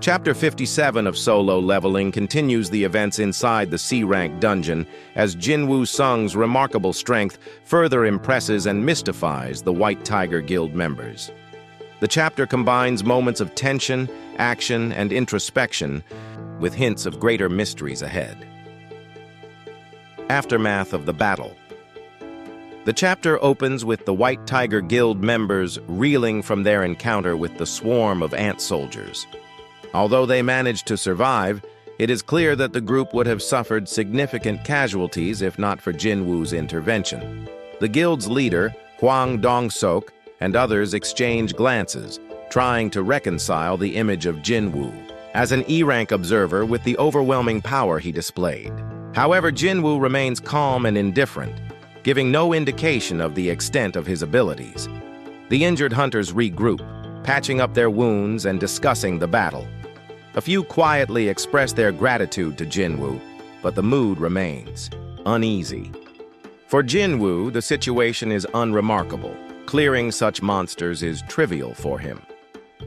Chapter 57 of Solo Leveling continues the events inside the C-rank dungeon as Jinwoo Sung's remarkable strength further impresses and mystifies the White Tiger Guild members. The chapter combines moments of tension, action, and introspection with hints of greater mysteries ahead. Aftermath of the battle. The chapter opens with the White Tiger Guild members reeling from their encounter with the swarm of ant soldiers. Although they managed to survive, it is clear that the group would have suffered significant casualties if not for Jinwoo's intervention. The guild's leader, Hwang Dong-sok, and others exchange glances, trying to reconcile the image of Jinwoo as an E-rank observer with the overwhelming power he displayed. However, Jinwoo remains calm and indifferent, giving no indication of the extent of his abilities. The injured hunters regroup, patching up their wounds and discussing the battle. A few quietly express their gratitude to Jinwoo, but the mood remains uneasy. For Jinwoo, the situation is unremarkable. Clearing such monsters is trivial for him.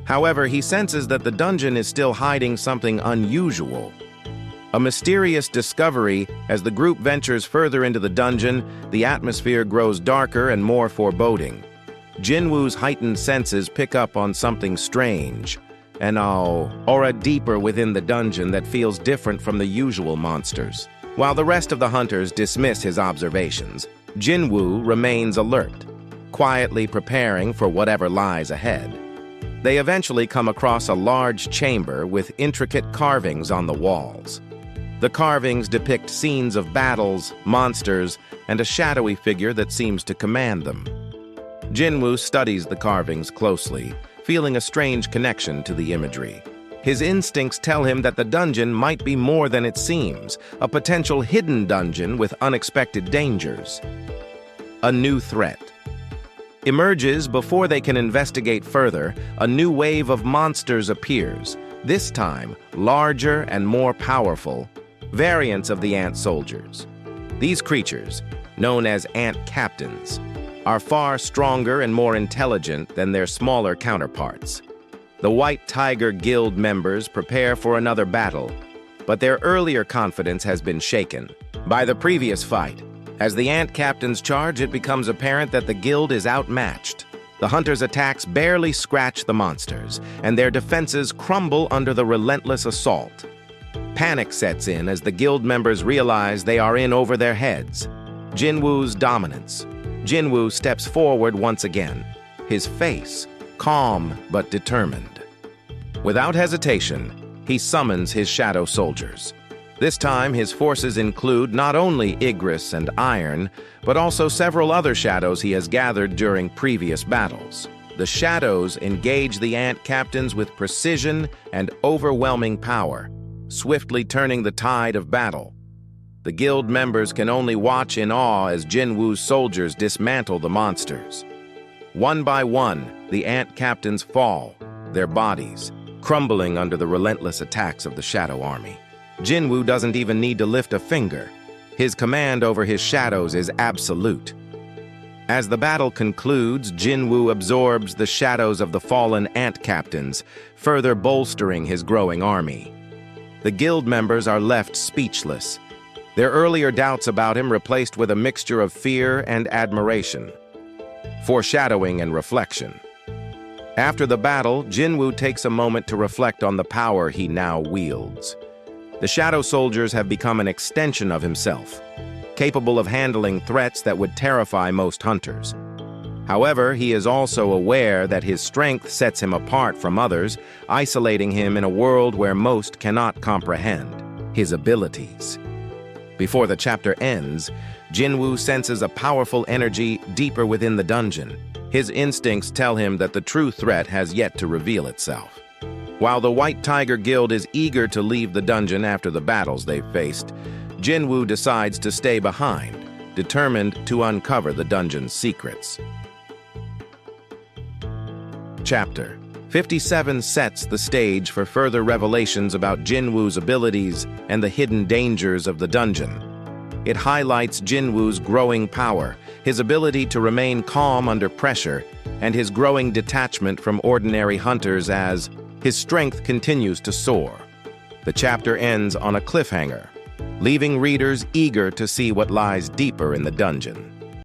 However, he senses that the dungeon is still hiding something unusual. A mysterious discovery. As the group ventures further into the dungeon, the atmosphere grows darker and more foreboding. Jinwoo's heightened senses pick up on something strange, an aura deeper within the dungeon that feels different from the usual monsters. While the rest of the hunters dismiss his observations, Jinwoo remains alert, quietly preparing for whatever lies ahead. They eventually come across a large chamber with intricate carvings on the walls. The carvings depict scenes of battles, monsters, and a shadowy figure that seems to command them. Jinwoo studies the carvings closely, feeling a strange connection to the imagery. His instincts tell him that the dungeon might be more than it seems, a potential hidden dungeon with unexpected dangers. A new threat emerges. Before they can investigate further, a new wave of monsters appears, this time larger and more powerful, variants of the ant soldiers. These creatures, known as ant captains, are far stronger and more intelligent than their smaller counterparts. The White Tiger Guild members prepare for another battle, but their earlier confidence has been shaken by the previous fight. As the ant captains charge, it becomes apparent that the guild is outmatched. The hunters' attacks barely scratch the monsters, and their defenses crumble under the relentless assault. Panic sets in as the guild members realize they are in over their heads. Jinwoo's dominance. Jinwoo steps forward once again, his face calm but determined. Without hesitation, he summons his shadow soldiers. This time, his forces include not only Igris and Iron, but also several other shadows he has gathered during previous battles. The shadows engage the ant captains with precision and overwhelming power, swiftly turning the tide of battle. The guild members can only watch in awe as Jinwoo's soldiers dismantle the monsters. One by one, the ant captains fall, their bodies crumbling under the relentless attacks of the Shadow Army. Jinwoo doesn't even need to lift a finger. His command over his shadows is absolute. As the battle concludes, Jinwoo absorbs the shadows of the fallen ant captains, further bolstering his growing army. The guild members are left speechless, their earlier doubts about him replaced with a mixture of fear and admiration, foreshadowing and reflection. After the battle, Jinwoo takes a moment to reflect on the power he now wields. The shadow soldiers have become an extension of himself, capable of handling threats that would terrify most hunters. However, he is also aware that his strength sets him apart from others, isolating him in a world where most cannot comprehend his abilities. Before the chapter ends, Jinwoo senses a powerful energy deeper within the dungeon. His instincts tell him that the true threat has yet to reveal itself. While the White Tiger Guild is eager to leave the dungeon after the battles they've faced, Jinwoo decides to stay behind, determined to uncover the dungeon's secrets. Chapter 57 sets the stage for further revelations about Jinwoo's abilities and the hidden dangers of the dungeon. It highlights Jinwoo's growing power, his ability to remain calm under pressure, and his growing detachment from ordinary hunters as his strength continues to soar. The chapter ends on a cliffhanger, leaving readers eager to see what lies deeper in the dungeon.